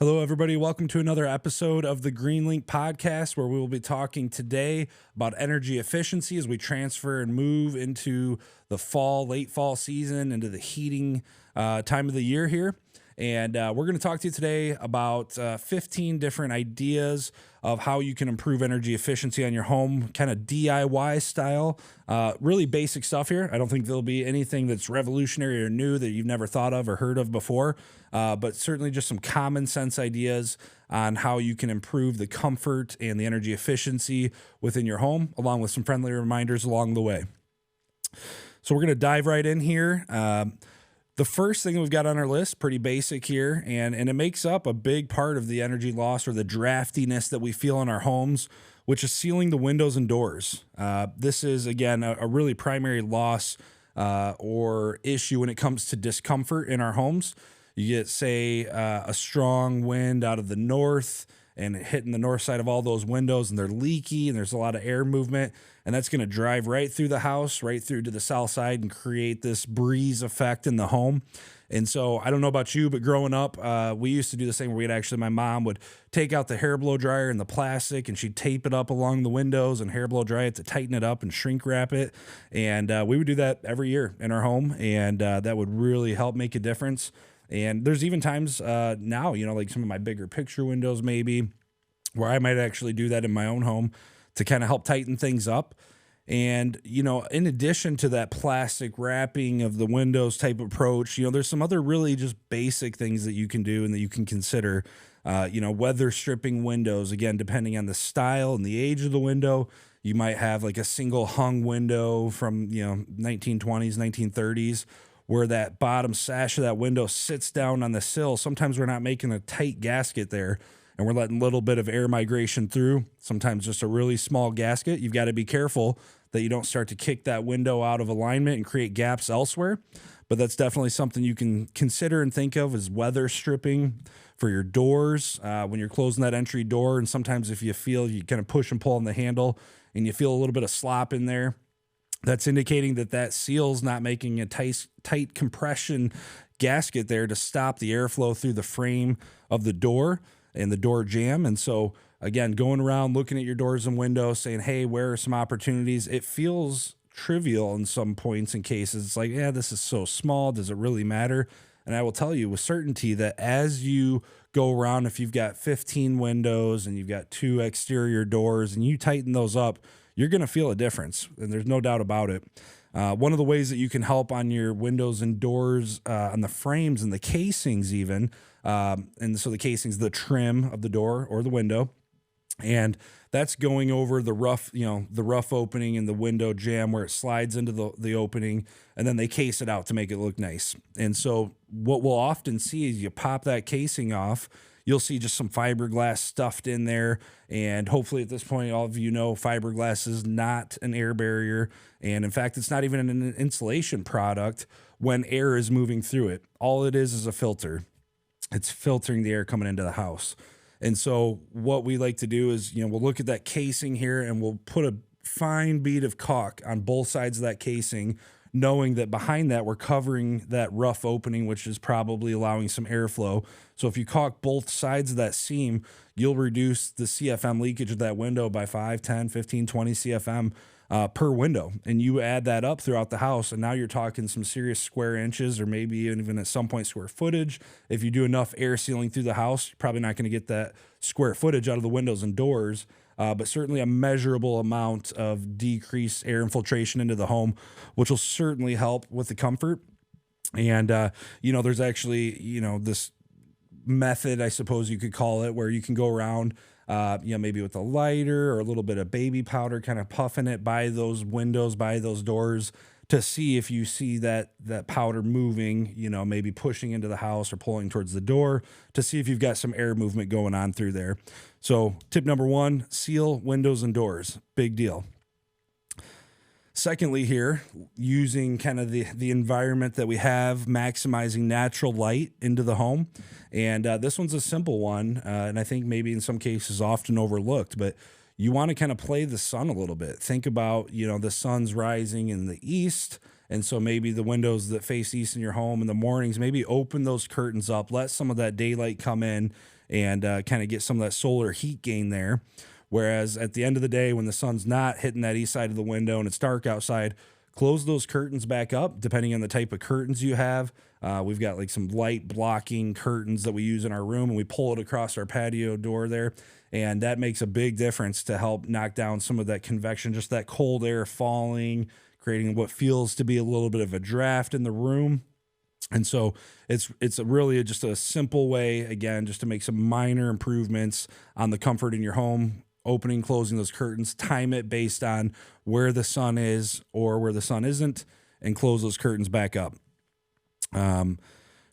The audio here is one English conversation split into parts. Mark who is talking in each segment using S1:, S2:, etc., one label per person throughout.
S1: Hello, everybody. Welcome to another episode of the Greenlink Podcast, where we will be talking today about energy efficiency as we transfer and move into the late fall season, into the heating time of the year here. And we're going to talk to you today about 15 different ideas of how you can improve energy efficiency on your home, kind of DIY style. Really basic stuff here. I don't think there'll be anything that's revolutionary or new that you've never thought of or heard of before, but certainly just some common sense ideas on how you can improve the comfort and the energy efficiency within your home, along with some friendly reminders along the way. So we're going to dive right in here. The first thing we've got on our list, pretty basic here, and it makes up a big part of the energy loss or the draftiness that we feel in our homes, which is sealing the windows and doors. This is, again, a really primary loss or issue when it comes to discomfort in our homes. You get, say, a strong wind out of the north and hitting the north side of all those windows, and they're leaky, and there's a lot of air movement, and that's going to drive right through the house, right through to the south side, and create this breeze effect in the home. And so I don't know about you, but growing up, we used to do the same where my mom would take out the hair blow dryer and the plastic, and she'd tape it up along the windows and hair blow dry it to tighten it up and shrink wrap it. And we would do that every year in our home, and that would really help make a difference. And there's even times now, like some of my bigger picture windows maybe, where I might actually do that in my own home to kind of help tighten things up. And, in addition to that plastic wrapping of the windows type approach, there's some other really just basic things that you can do and that you can consider. Weather stripping windows, again, depending on the style and the age of the window. You might have like a single hung window from, 1920s, 1930s, where that bottom sash of that window sits down on the sill. Sometimes we're not making a tight gasket there, and we're letting a little bit of air migration through, sometimes just a really small gasket. You've got to be careful that you don't start to kick that window out of alignment and create gaps elsewhere. But that's definitely something you can consider and think of as weather stripping for your doors when you're closing that entry door. And sometimes if you feel you kind of push and pull on the handle and you feel a little bit of slop in there, that's indicating that seal's not making a tight compression gasket there to stop the airflow through the frame of the door and the door jamb. And so, again, going around looking at your doors and windows saying, hey, where are some opportunities? It feels trivial in some points and cases. It's like, yeah, this is so small. Does it really matter? And I will tell you with certainty that as you go around, if you've got 15 windows and you've got 2 exterior doors and you tighten those up, you're going to feel a difference, and there's no doubt about it. One of the ways that you can help on your windows and doors, on the frames and the casings even, and so the casing's the trim of the door or the window, and that's going over the rough opening in the window jamb where it slides into the opening, and then they case it out to make it look nice. And so what we'll often see is you pop that casing off, you'll see just some fiberglass stuffed in there. And hopefully at this point, all of you know fiberglass is not an air barrier. And in fact, it's not even an insulation product when air is moving through it. All it is a filter. It's filtering the air coming into the house. And so what we like to do is, we'll look at that casing here and we'll put a fine bead of caulk on both sides of that casing, knowing that behind that we're covering that rough opening, which is probably allowing some airflow. So if you caulk both sides of that seam, you'll reduce the CFM leakage of that window by 5, 10, 15, 20 CFM per window. And you add that up throughout the house, and now you're talking some serious square inches or maybe even at some point square footage. If you do enough air sealing through the house, you're probably not going to get that square footage out of the windows and doors. But certainly a measurable amount of decreased air infiltration into the home, which will certainly help with the comfort. And, there's actually, this method, I suppose you could call it, where you can go around, maybe with a lighter or a little bit of baby powder, kind of puffing it by those windows, by those doors, to see if you see that powder moving, maybe pushing into the house or pulling towards the door, to see if you've got some air movement going on through there. So tip number 1, seal windows and doors. Big deal. Secondly here, using kind of the environment that we have, maximizing natural light into the home. And this one's a simple one, and I think maybe in some cases often overlooked, but you want to kind of play the sun a little bit. Think about, the sun's rising in the east, and so maybe the windows that face east in your home in the mornings, maybe open those curtains up, let some of that daylight come in, and kind of get some of that solar heat gain there. Whereas at the end of the day, when the sun's not hitting that east side of the window and it's dark outside, close those curtains back up, depending on the type of curtains you have. We've got like some light blocking curtains that we use in our room, and we pull it across our patio door there. And that makes a big difference to help knock down some of that convection, just that cold air falling, creating what feels to be a little bit of a draft in the room. And so it's really just a simple way, again, just to make some minor improvements on the comfort in your home. Opening, closing those curtains, time it based on where the sun is or where the sun isn't, and close those curtains back up.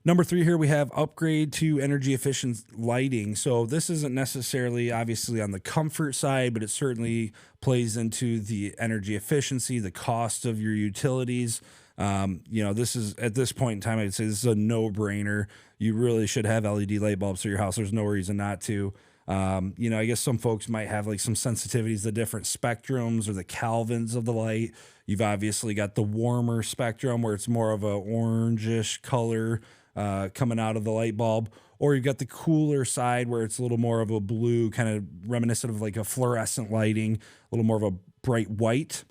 S1: Number 3 here, we have upgrade to energy efficient lighting. So this isn't necessarily obviously on the comfort side, but it certainly plays into the energy efficiency, the cost of your utilities. This is, at this point in time, I'd say this is a no-brainer. You really should have LED light bulbs through your house. There's no reason not to. I guess some folks might have like some sensitivities, the different spectrums or the Kelvins of the light. You've obviously got the warmer spectrum where it's more of a orangish color coming out of the light bulb, or you've got the cooler side where it's a little more of a blue, kind of reminiscent of like a fluorescent lighting, a little more of a bright white.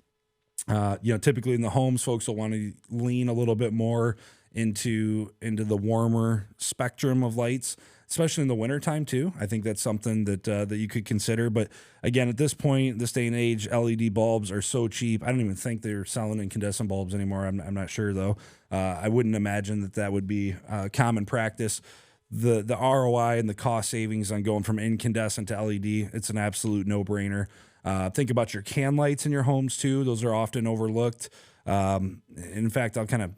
S1: Typically in the homes, folks will want to lean a little bit more into the warmer spectrum of lights, especially in the wintertime too. I think that's something that you could consider. But again, at this point, this day and age, LED bulbs are so cheap. I don't even think they're selling incandescent bulbs anymore. I'm not sure though. I wouldn't imagine that would be common practice. The ROI and the cost savings on going from incandescent to LED, it's an absolute no-brainer. Think about your can lights in your homes too. Those are often overlooked. In fact, I'll kind of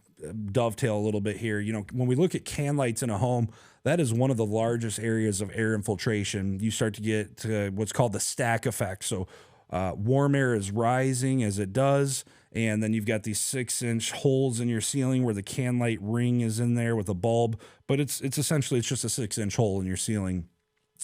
S1: dovetail a little bit here. When we look at can lights in a home, that is one of the largest areas of air infiltration. You start to get to what's called the stack effect. So warm air is rising as it does, and then you've got these 6-inch holes in your ceiling where the can light ring is in there with a bulb, but it's essentially just a 6-inch hole in your ceiling.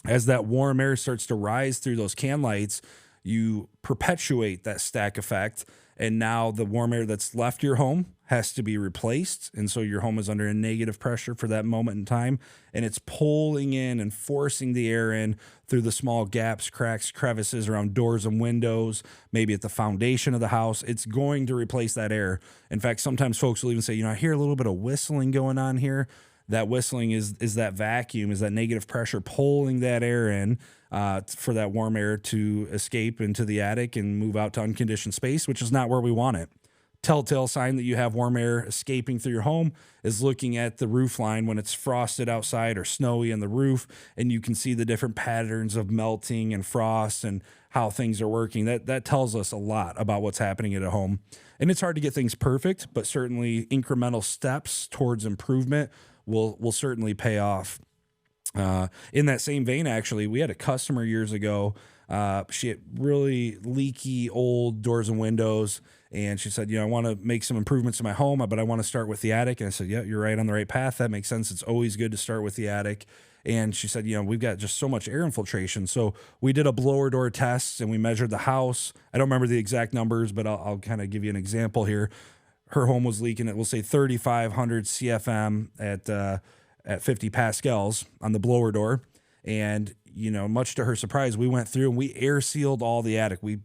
S1: As that warm air starts to rise through those can lights, you perpetuate that stack effect, and now the warm air that's left your home has to be replaced, and so your home is under a negative pressure for that moment in time, and it's pulling in and forcing the air in through the small gaps, cracks, crevices around doors and windows, maybe at the foundation of the house. It's going to replace that air. In fact, sometimes folks will even say, I hear a little bit of whistling going on here. That whistling is that vacuum, is that negative pressure pulling that air in for that warm air to escape into the attic and move out to unconditioned space, which is not where we want it. Telltale sign that you have warm air escaping through your home is looking at the roof line when it's frosted outside or snowy on the roof, and you can see the different patterns of melting and frost and how things are working. That tells us a lot about what's happening at a home. And it's hard to get things perfect, but certainly incremental steps towards improvement will certainly pay off. In that same vein, actually, we had a customer years ago. She had really leaky old doors and windows, and she said, I want to make some improvements to my home, but I want to start with the attic. And I said, yeah, you're right on the right path. That makes sense. It's always good to start with the attic. And she said, we've got just so much air infiltration. So we did a blower door test and we measured the house. I don't remember the exact numbers, but I'll kind of give you an example here. Her home was leaking at, we'll say 3,500 CFM at 50 pascals on the blower door. And, much to her surprise, we went through and we air sealed all the attic. We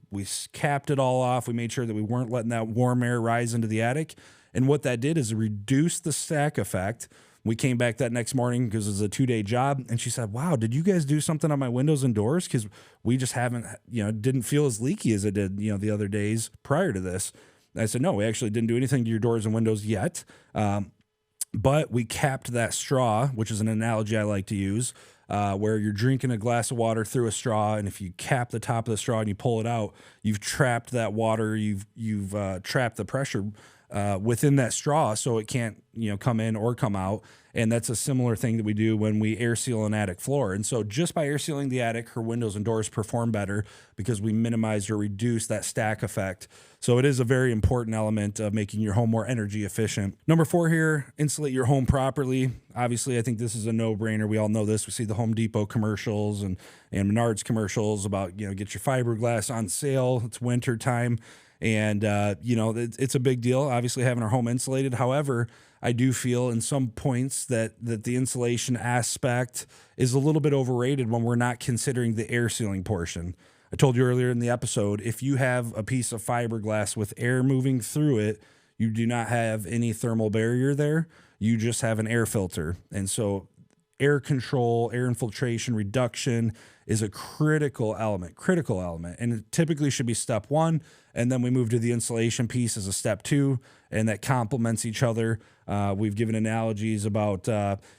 S1: capped it all off. We made sure that we weren't letting that warm air rise into the attic. And what that did is reduce the stack effect. We came back that next morning because it was a 2-day job. And she said, wow, did you guys do something on my windows and doors? Because we just haven't, didn't feel as leaky as it did, the other days prior to this. And I said, no, we actually didn't do anything to your doors and windows yet. But we capped that straw, which is an analogy I like to use, where you're drinking a glass of water through a straw, and if you cap the top of the straw and you pull it out, you've trapped that water, you've trapped the pressure within that straw, so it can't come in or come out. And that's a similar thing that we do when we air seal an attic floor. And so just by air sealing the attic, her windows and doors perform better because we minimized or reduced that stack effect. So it is a very important element of making your home more energy efficient. Number 4 here, insulate your home properly. Obviously, I think this is a no-brainer. We all know this. We see the Home Depot commercials and Menards commercials about, get your fiberglass on sale. It's winter time. And, it's a big deal, obviously, having our home insulated. However, I do feel in some points that the insulation aspect is a little bit overrated when we're not considering the air sealing portion. I told you earlier in the episode, if you have a piece of fiberglass with air moving through it, you do not have any thermal barrier there. You just have an air filter. And so air control, air infiltration reduction is a critical element. And it typically should be step one. And then we move to the insulation piece as a step two, and that complements each other. We've given analogies about,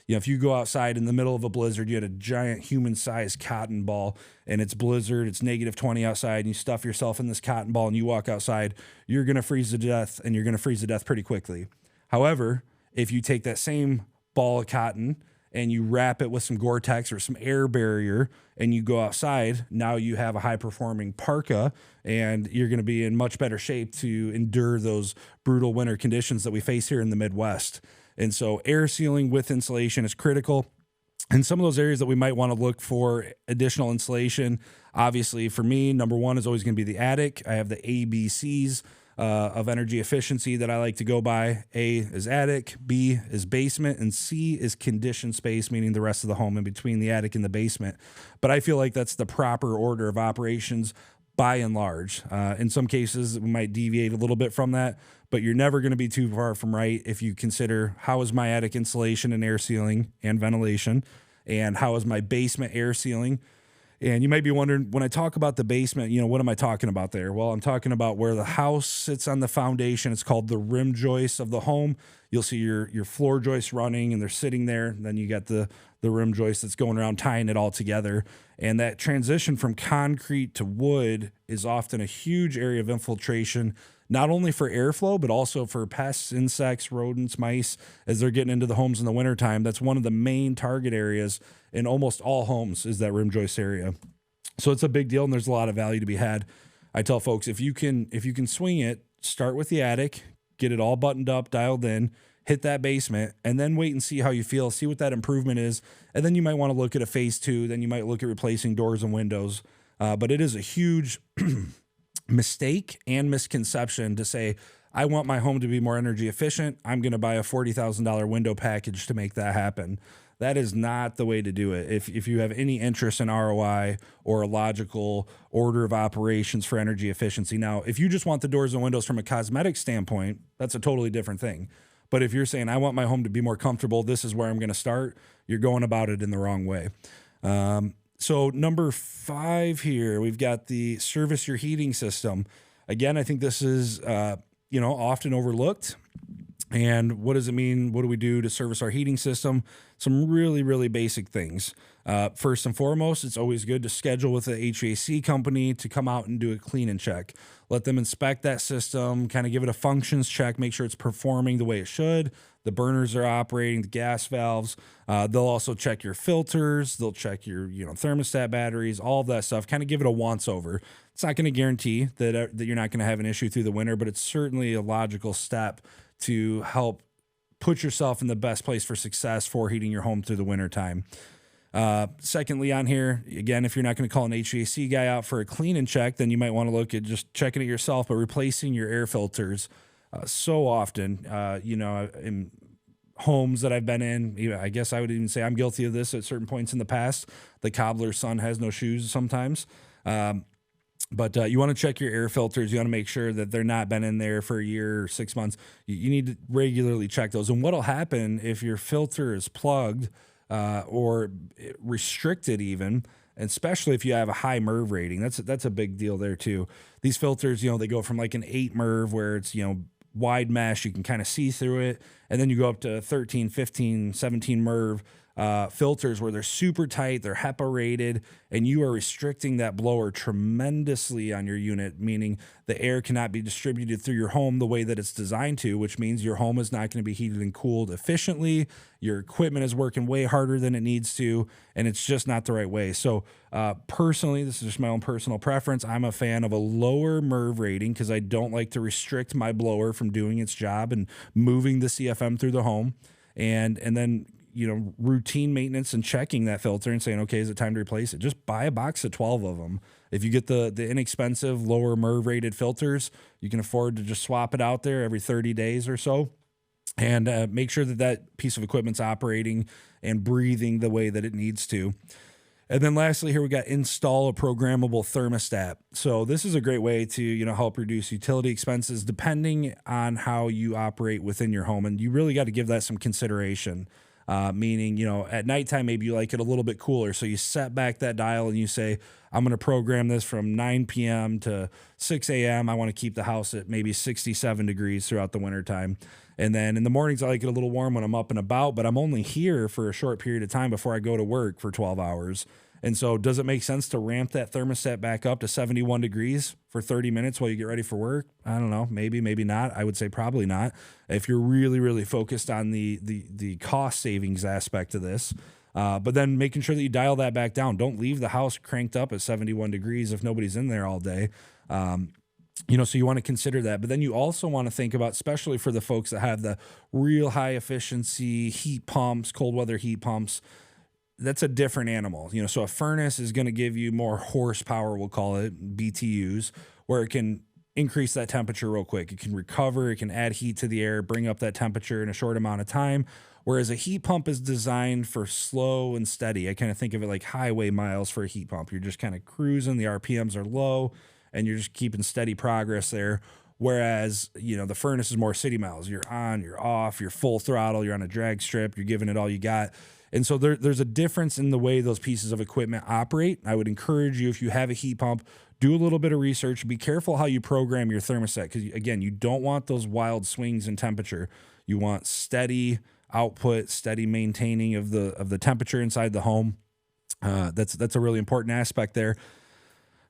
S1: if you go outside in the middle of a blizzard, you had a giant human-sized cotton ball, and it's blizzard, it's -20 outside, and you stuff yourself in this cotton ball, and you walk outside, you're going to freeze to death, and you're going to freeze to death pretty quickly. However, if you take that same ball of cotton and you wrap it with some Gore-Tex or some air barrier and you go outside, now you have a high-performing parka, and you're going to be in much better shape to endure those brutal winter conditions that we face here in the Midwest. And so air sealing with insulation is critical. And some of those areas that we might want to look for additional insulation, obviously for me, number one is always going to be the attic. I have the ABCs of energy efficiency that I like to go by. A is attic, B is basement, and C is conditioned space, meaning the rest of the home in between the attic and the basement. But I feel like that's the proper order of operations by and large. In some cases, we might deviate a little bit from that, but you're never going to be too far from right if you consider how is my attic insulation and air sealing and ventilation, and how is my basement air sealing. And you might be wondering, when I talk about the basement, what am I talking about there? Well, I'm talking about where the house sits on the foundation. It's called the rim joist of the home. You'll see your floor joists running, and they're sitting there. And then you got the rim joist that's going around tying it all together. And that transition from concrete to wood is often a huge area of infiltration, not only for airflow, but also for pests, insects, rodents, mice, as they're getting into the homes in the wintertime. That's one of the main target areas in almost all homes, is that rim joist area. So it's a big deal, and there's a lot of value to be had. I tell folks, if you can swing it, start with the attic, get it all buttoned up, dialed in, hit that basement, and then wait and see how you feel, see what that improvement is. And then you might want to look at a phase two. Then you might look at replacing doors and windows. But it is a huge mistake and misconception to say, I want my home to be more energy efficient, I'm going to buy a $40,000 window package to make that happen. That is not the way to do it. If you have any interest in ROI or a logical order of operations for energy efficiency. Now, if you just want the doors and windows from a cosmetic standpoint, that's a totally different thing. But if you're saying, I want my home to be more comfortable, this is where I'm going to start, you're going about it in the wrong way. So number 5 here, we've got the service your heating system. Again, I think this is, often overlooked. And what does it mean? What do we do to service our heating system? Some really, really basic things. First and foremost, it's always good to schedule with the HVAC company to come out and do a clean and check. Let them inspect that system, kind of give it a functions check, make sure it's performing the way it should. The burners are operating, the gas valves. They'll also check your filters. They'll check your, thermostat batteries, all of that stuff. Kind of give it a once over. It's not going to guarantee that you're not going to have an issue through the winter, but it's certainly a logical step to help put yourself in the best place for success for heating your home through the winter time. Secondly, on here, again, if you're not going to call an HVAC guy out for a clean and check, then you might want to look at just checking it yourself, but replacing your air filters. So often, in homes that I've been in, I guess I would even say I'm guilty of this at certain points in the past. The cobbler's son has no shoes sometimes. But you want to check your air filters. You want to make sure that they're not been in there for a year or 6 months. You need to regularly check those. And what'll happen if your filter is plugged or restricted even, and especially if you have a high MERV rating, that's a big deal there too. These filters, they go from like an 8 MERV where it's, wide mesh, you can kind of see through it. And then you go up to 13, 15, 17 MERV filters where they're super tight, they're HEPA rated, and you are restricting that blower tremendously on your unit, meaning the air cannot be distributed through your home the way that it's designed to, which means your home is not going to be heated and cooled efficiently. Your equipment is working way harder than it needs to, and it's just not the right way. So personally, this is just my own personal preference. I'm a fan of a lower MERV rating because I don't like to restrict my blower from doing its job and moving the CFM through the home. And then routine maintenance and checking that filter and saying, okay, is it time to replace it? Just buy a box of 12 of them. If you get the inexpensive, lower MERV rated filters, you can afford to just swap it out there every 30 days or so. And make sure that piece of equipment's operating and breathing the way that it needs to. And then lastly, here we got install a programmable thermostat. So this is a great way to, help reduce utility expenses depending on how you operate within your home. And you really got to give that some consideration, meaning, at nighttime, maybe you like it a little bit cooler. So you set back that dial and you say, I'm going to program this from 9 p.m. to 6 a.m. I want to keep the house at maybe 67 degrees throughout the wintertime. And then in the mornings, I like it a little warm when I'm up and about, but I'm only here for a short period of time before I go to work for 12 hours. And so does it make sense to ramp that thermostat back up to 71 degrees for 30 minutes while you get ready for work? I don't know. Maybe not. I would say probably not. If you're really, really focused on the cost savings aspect of this, but then making sure that you dial that back down. Don't leave the house cranked up at 71 degrees if nobody's in there all day. So you want to consider that. But then you also want to think about, especially for the folks that have the real high efficiency heat pumps, cold weather heat pumps, that's a different animal. So a furnace is going to give you more horsepower, we'll call it BTUs, where it can increase that temperature real quick. It can recover, it can add heat to the air, bring up that temperature in a short amount of time. Whereas a heat pump is designed for slow and steady. I kind of think of it like highway miles for a heat pump. You're just kind of cruising, the RPMs are low, and you're just keeping steady progress there. Whereas, the furnace is more city miles. You're on, you're off, you're full throttle, you're on a drag strip, you're giving it all you got. And so there's a difference in the way those pieces of equipment operate. I would encourage you, if you have a heat pump, do a little bit of research. Be careful how you program your thermostat because, again, you don't want those wild swings in temperature. You want steady output, steady maintaining of the temperature inside the home. That's a really important aspect there.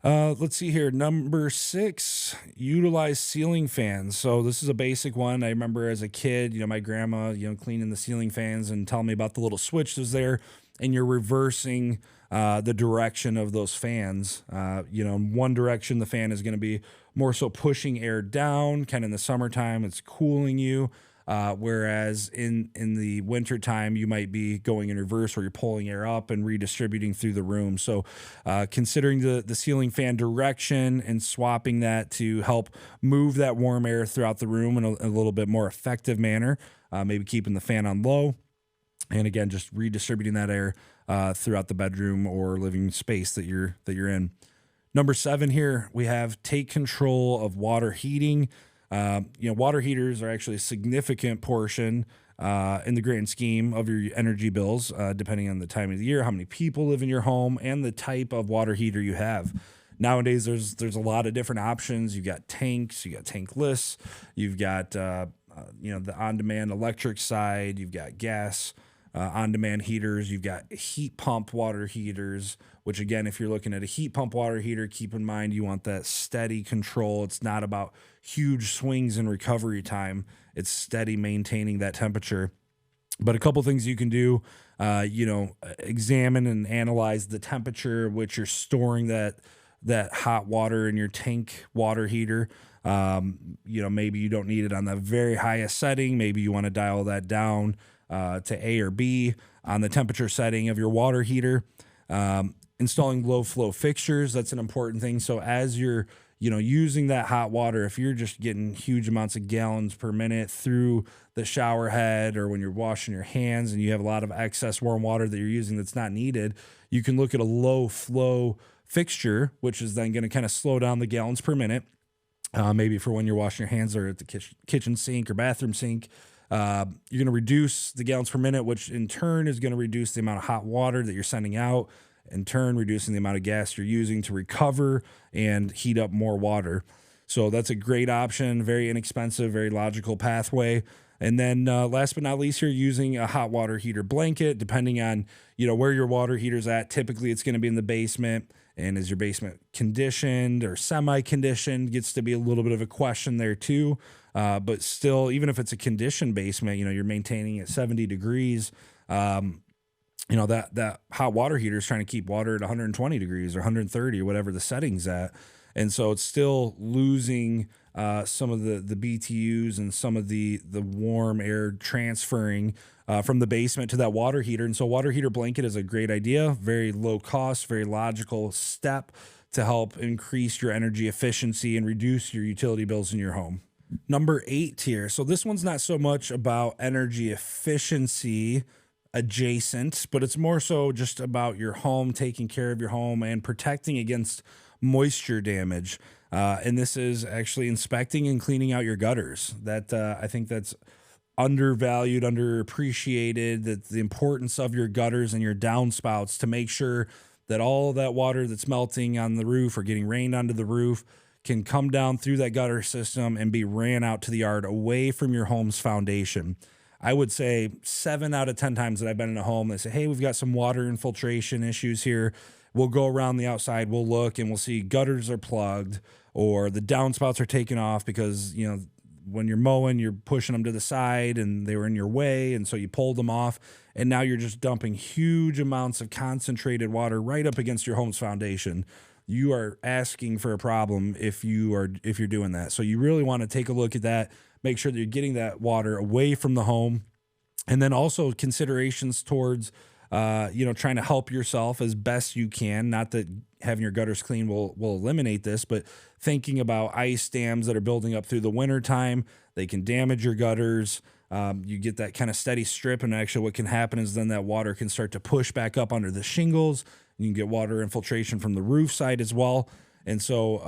S1: Let's see here. Number 6, utilize ceiling fans. So this is a basic one. I remember as a kid, my grandma, cleaning the ceiling fans and telling me about the little switch that's there, and you're reversing the direction of those fans. In one direction, the fan is going to be more so pushing air down, kind of in the summertime, it's cooling you. Whereas in the wintertime, you might be going in reverse where you're pulling air up and redistributing through the room. So considering the ceiling fan direction and swapping that to help move that warm air throughout the room in a little bit more effective manner, maybe keeping the fan on low. And again, just redistributing that air throughout the bedroom or living space that you're in. Number 7 here, we have take control of water heating. Water heaters are actually a significant portion in the grand scheme of your energy bills, depending on the time of the year, how many people live in your home, and the type of water heater you have. Nowadays, there's a lot of different options. You've got tanks, you got tankless, you've got the on-demand electric side, you've got gas on-demand heaters, you've got heat pump water heaters, which again, if you're looking at a heat pump water heater, keep in mind you want that steady control. It's not about huge swings in recovery time. It's steady maintaining that temperature. But a couple things you can do, examine and analyze the temperature which you're storing that hot water in your tank water heater. Maybe you don't need it on the very highest setting. Maybe you want to dial that down to A or B on the temperature setting of your water heater. Installing low flow fixtures, that's an important thing. So as you're, using that hot water, if you're just getting huge amounts of gallons per minute through the shower head or when you're washing your hands and you have a lot of excess warm water that you're using that's not needed, you can look at a low flow fixture, which is then going to kind of slow down the gallons per minute. Maybe for when you're washing your hands or at the kitchen sink or bathroom sink. You're going to reduce the gallons per minute, which in turn is going to reduce the amount of hot water that you're sending out, in turn reducing the amount of gas you're using to recover and heat up more water. So that's a great option, very inexpensive, very logical pathway. And then last but not least, you're using a hot water heater blanket, depending on, where your water heater's at. Typically it's going to be in the basement. And is your basement conditioned or semi-conditioned? Gets to be a little bit of a question there too. But still, even if it's a conditioned basement, you're maintaining at 70 degrees. That hot water heater is trying to keep water at 120 degrees or 130 or whatever the setting's at. And so it's still losing some of the BTUs and some of the warm air transferring from the basement to that water heater. And so water heater blanket is a great idea, very low cost, very logical step to help increase your energy efficiency and reduce your utility bills in your home. Number 8 here. So this one's not so much about energy efficiency adjacent, but it's more so just about your home, taking care of your home and protecting against moisture damage. And this is actually inspecting and cleaning out your gutters. That I think that's undervalued, underappreciated, that the importance of your gutters and your downspouts to make sure that all of that water that's melting on the roof or getting rained onto the roof can come down through that gutter system and be ran out to the yard away from your home's foundation. I would say 7 out of 10 times that I've been in a home, they say, hey, we've got some water infiltration issues here. We'll go around the outside, we'll look, and we'll see gutters are plugged or the downspouts are taken off because, you know, when you're mowing, you're pushing them to the side and they were in your way, and so you pulled them off, and now you're just dumping huge amounts of concentrated water right up against your home's foundation. You are asking for a problem if you're doing that. So you really want to take a look at that, make sure that you're getting that water away from the home, and then also considerations towards trying to help yourself as best you can. Not that having your gutters clean will eliminate this, but thinking about ice dams that are building up through the winter time, they can damage your gutters. You get that kind of steady strip, and actually what can happen is then that water can start to push back up under the shingles. You can get water infiltration from the roof side as well. And so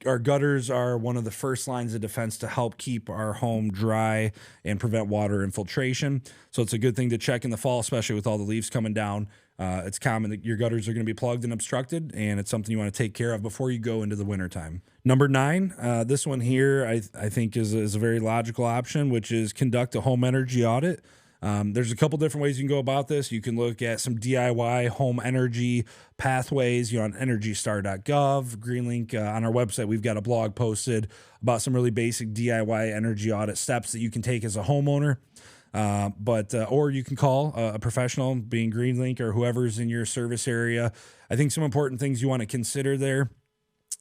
S1: our gutters are one of the first lines of defense to help keep our home dry and prevent water infiltration. So it's a good thing to check in the fall, especially with all the leaves coming down. It's common that your gutters are going to be plugged and obstructed, and it's something you want to take care of before you go into the wintertime. Number 9, this one here I think is a very logical option, which is conduct a home energy audit. There's a couple different ways you can go about this. You can look at some DIY home energy pathways, on EnergyStar.gov, Greenlink. On our website, we've got a blog posted about some really basic DIY energy audit steps that you can take as a homeowner. Or you can call a professional, being Greenlink or whoever's in your service area. I think some important things you want to consider there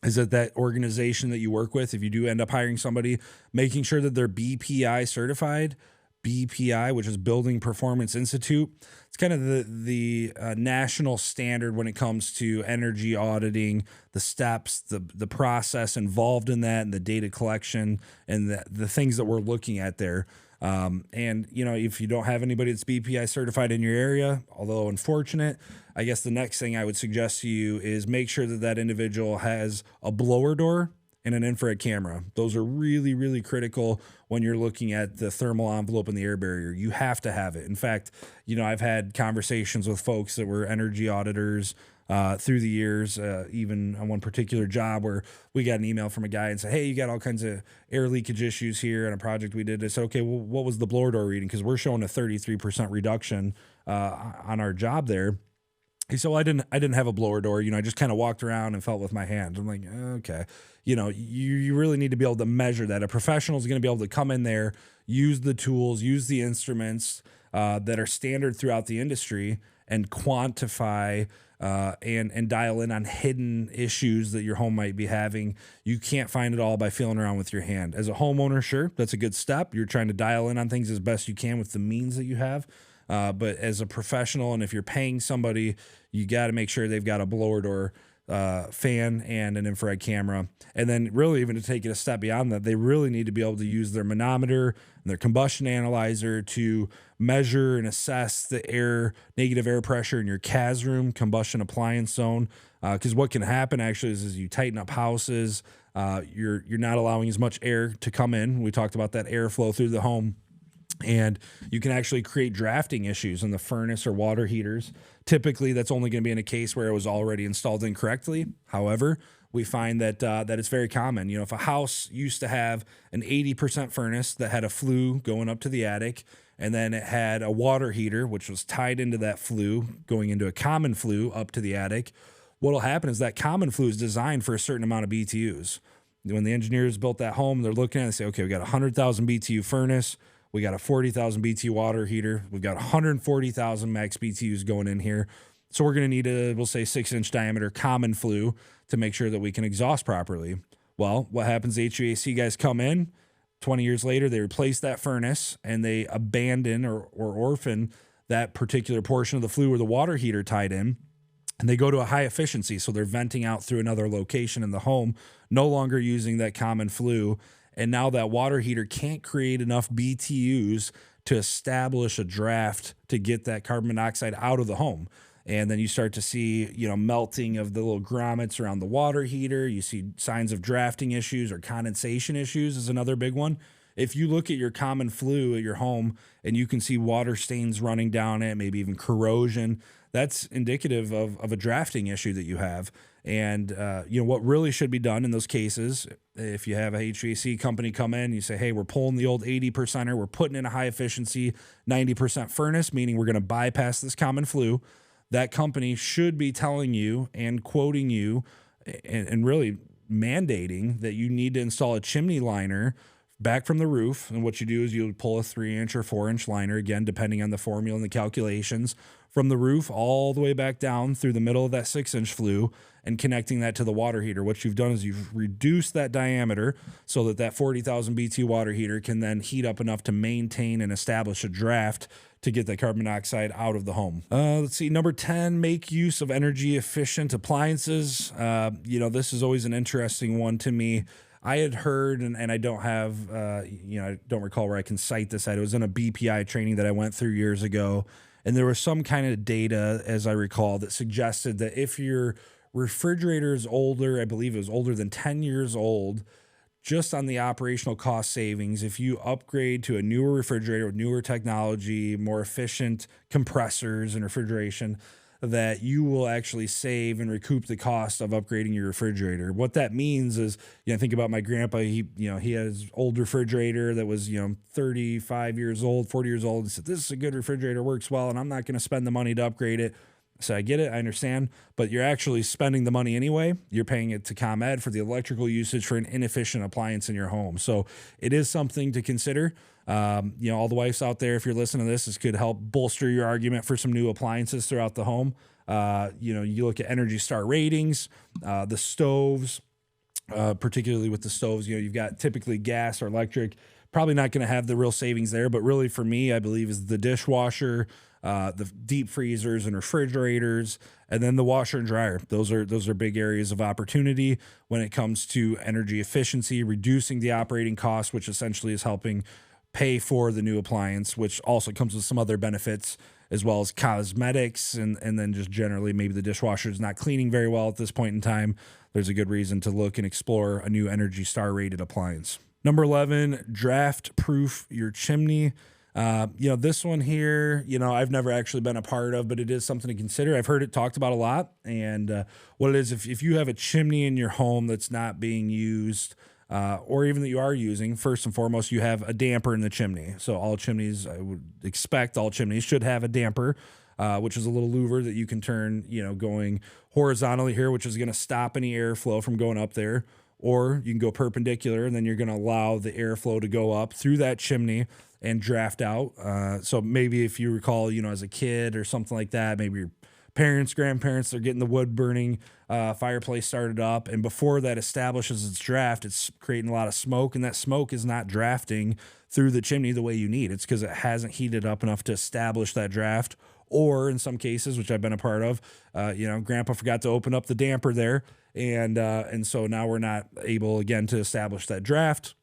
S1: is that organization that you work with, if you do end up hiring somebody, making sure that they're BPI certified. BPI, which is Building Performance Institute. It's kind of the national standard when it comes to energy auditing, the steps, the process involved in that, and the data collection, and the things that we're looking at there. If you don't have anybody that's BPI certified in your area, although unfortunate, I guess the next thing I would suggest to you is make sure that individual has a blower door and an infrared camera. Those are really, really critical when you're looking at the thermal envelope and the air barrier. You have to have it. In fact, I've had conversations with folks that were energy auditors through the years, even on one particular job where we got an email from a guy and said, hey, you got all kinds of air leakage issues here on a project we did. I said, okay, well, what was the blower door reading? Because we're showing a 33% reduction on our job there. He said, well, I didn't have a blower door. I just kind of walked around and felt with my hands. I'm like, okay. You really need to be able to measure that. A professional is going to be able to come in there, use the tools, use the instruments that are standard throughout the industry, and quantify and dial in on hidden issues that your home might be having. You can't find it all by feeling around with your hand. As a homeowner, sure, that's a good step. You're trying to dial in on things as best you can with the means that you have. But as a professional, and if you're paying somebody, you got to make sure they've got a blower door fan and an infrared camera. And then really, even to take it a step beyond that, they really need to be able to use their manometer and their combustion analyzer to measure and assess the negative air pressure in your CAS room, combustion appliance zone. Because what can happen actually is you tighten up houses, you're not allowing as much air to come in. We talked about that airflow through the home. And you can actually create drafting issues in the furnace or water heaters. Typically, that's only going to be in a case where it was already installed incorrectly. However, we find that it's very common. If a house used to have an 80% furnace that had a flue going up to the attic, and then it had a water heater, which was tied into that flue, going into a common flue up to the attic, what will happen is that common flue is designed for a certain amount of BTUs. When the engineers built that home, they're looking at it and say, okay, we got a 100,000 BTU furnace. We got a 40,000 BTU water heater. We've got 140,000 max BTUs going in here. So we're going to need we'll say 6-inch diameter common flue to make sure that we can exhaust properly. Well, what happens? The HVAC guys come in 20 years later, they replace that furnace and they abandon or orphan that particular portion of the flue where the water heater tied in. And they go to a high efficiency. So they're venting out through another location in the home, no longer using that common flue. And now that water heater can't create enough BTUs to establish a draft to get that carbon monoxide out of the home. And then you start to see, melting of the little grommets around the water heater. You see signs of drafting issues or condensation issues is another big one. If you look at your common flue at your home and you can see water stains running down it, maybe even corrosion, that's indicative of a drafting issue that you have. And, what really should be done in those cases, if you have a HVAC company come in, you say, hey, we're pulling the old 80%er, we're putting in a high efficiency 90% furnace, meaning we're going to bypass this common flue. That company should be telling you and quoting you and really mandating that you need to install a chimney liner back from the roof. And what you do is you pull a 3-inch or 4-inch liner, again, depending on the formula and the calculations, from the roof all the way back down through the middle of that 6-inch flue and connecting that to the water heater. What you've done is you've reduced that diameter so that 40,000 BTU water heater can then heat up enough to maintain and establish a draft to get that carbon monoxide out of the home. Let's see, number 10, make use of energy efficient appliances. This is always an interesting one to me. I had heard, and I don't have, I don't recall where I can cite this at. It was in a BPI training that I went through years ago. And there was some kind of data, as I recall, that suggested that if your refrigerator is older, I believe it was older than 10 years old, just on the operational cost savings, if you upgrade to a newer refrigerator with newer technology, more efficient compressors and refrigeration, that you will actually save and recoup the cost of upgrading your refrigerator. What that means is, think about my grandpa. He had his old refrigerator that was, 35 years old, 40 years old. He said, this is a good refrigerator, works well, and I'm not going to spend the money to upgrade it. So I get it, I understand, but you're actually spending the money anyway. You're paying it to ComEd for the electrical usage for an inefficient appliance in your home. So it is something to consider. All the wives out there, if you're listening to this could help bolster your argument for some new appliances throughout the home. You look at Energy Star ratings, the stoves, particularly with the stoves, you've got typically gas or electric, probably not going to have the real savings there, but really for me, I believe is the dishwasher, the deep freezers and refrigerators, and then the washer and dryer. Those are big areas of opportunity when it comes to energy efficiency, reducing the operating cost, which essentially is helping pay for the new appliance, which also comes with some other benefits as well as cosmetics. And then just generally, maybe the dishwasher is not cleaning very well at this point in time. There's a good reason to look and explore a new Energy Star rated appliance. Number 11, draft proof your chimney. This one here, I've never actually been a part of, but it is something to consider. I've heard it talked about a lot. And what it is, if you have a chimney in your home that's not being used, or even that you are using, first and foremost, you have a damper in the chimney. So all chimneys, I would expect all chimneys should have a damper, which is a little louver that you can turn, going horizontally here, which is going to stop any airflow from going up there. Or you can go perpendicular, and then you're going to allow the airflow to go up through that chimney and draft out. So maybe if you recall, as a kid or something like that, maybe your parents, grandparents, they're getting the wood burning fireplace started up. And before that establishes its draft, it's creating a lot of smoke. And that smoke is not drafting through the chimney the way you need. It's because it hasn't heated up enough to establish that draft. Or in some cases, which I've been a part of, grandpa forgot to open up the damper there. And so now we're not able, again, to establish that draft,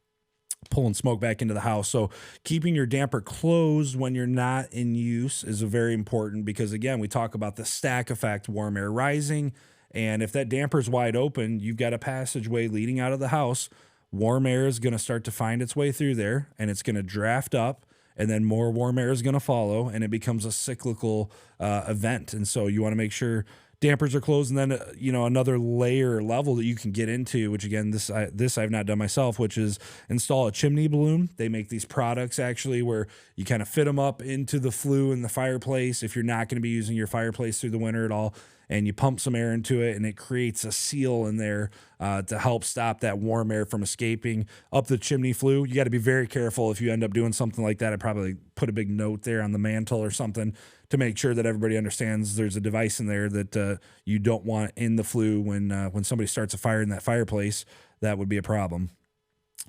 S1: pulling smoke back into the house. So keeping your damper closed when you're not in use is very important because, again, we talk about the stack effect, warm air rising. And if that damper is wide open, you've got a passageway leading out of the house. Warm air is going to start to find its way through there, and it's going to draft up, and then more warm air is going to follow, and it becomes a cyclical event. And so you want to make sure dampers are closed, and then another layer or level that you can get into, which again this I've not done myself, which is install a chimney balloon. They make these products actually where you kind of fit them up into the flue in the fireplace if you're not going to be using your fireplace through the winter at all, and you pump some air into it, and it creates a seal in there to help stop that warm air from escaping up the chimney flue. You got to be very careful if you end up doing something like that. I'd probably put a big note there on the mantle or something to make sure that everybody understands there's a device in there that you don't want in the flue when somebody starts a fire in that fireplace. That would be a problem.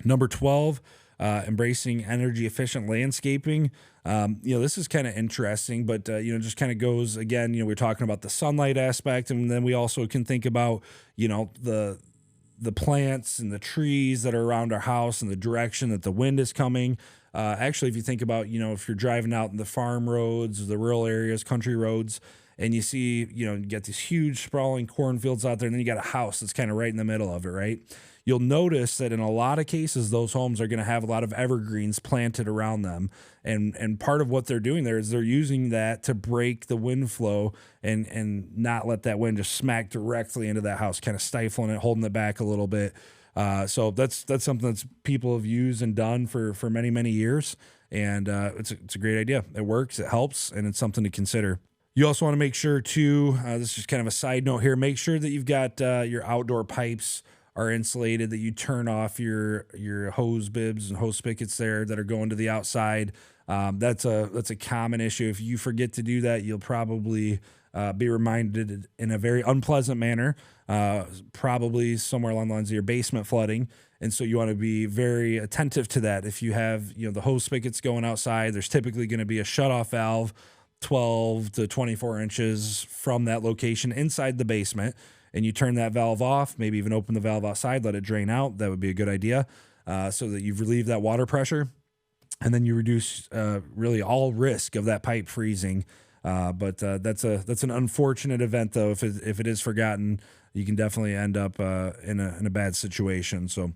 S1: Number 12, embracing energy efficient landscaping. This is kind of interesting, but just kind of goes again, we're talking about the sunlight aspect, and then we also can think about, the plants and the trees that are around our house and the direction that the wind is coming. Actually, if you think about, if you're driving out in the farm roads, the rural areas, country roads, and you see, you get these huge sprawling cornfields out there, and then you got a house that's kind of right in the middle of it, right? You'll notice that in a lot of cases, those homes are going to have a lot of evergreens planted around them. And part of what they're doing there is they're using that to break the wind flow and not let that wind just smack directly into that house, kind of stifling it, holding it back a little bit. So that's something that people have used and done for many, many years. And it's a great idea. It works, it helps, and it's something to consider. You also want to make sure too, this is just kind of a side note here, make sure that you've got your outdoor pipes are insulated, that you turn off your hose bibs and hose spigots there that are going to the outside. That's a common issue. If you forget to do that, you'll probably be reminded in a very unpleasant manner, probably somewhere along the lines of your basement flooding. And so you want to be very attentive to that. If you have the hose spigots going outside, there's typically going to be a shutoff valve 12 to 24 inches from that location inside the basement. And you turn that valve off, maybe even open the valve outside, let it drain out. That would be a good idea, so that you've relieved that water pressure. And then you reduce really all risk of that pipe freezing. But that's an unfortunate event, though. If it is forgotten, you can definitely end up in a bad situation. So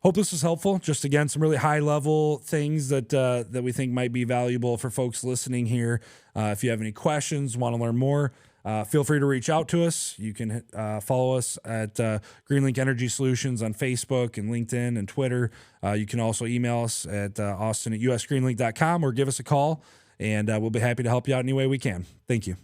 S1: hope this was helpful. Just, again, some really high-level things that we think might be valuable for folks listening here. If you have any questions, want to learn more, feel free to reach out to us. You can follow us at Greenlink Energy Solutions on Facebook and LinkedIn and Twitter. You can also email us at austin@usgreenlink.com or give us a call, and we'll be happy to help you out any way we can. Thank you.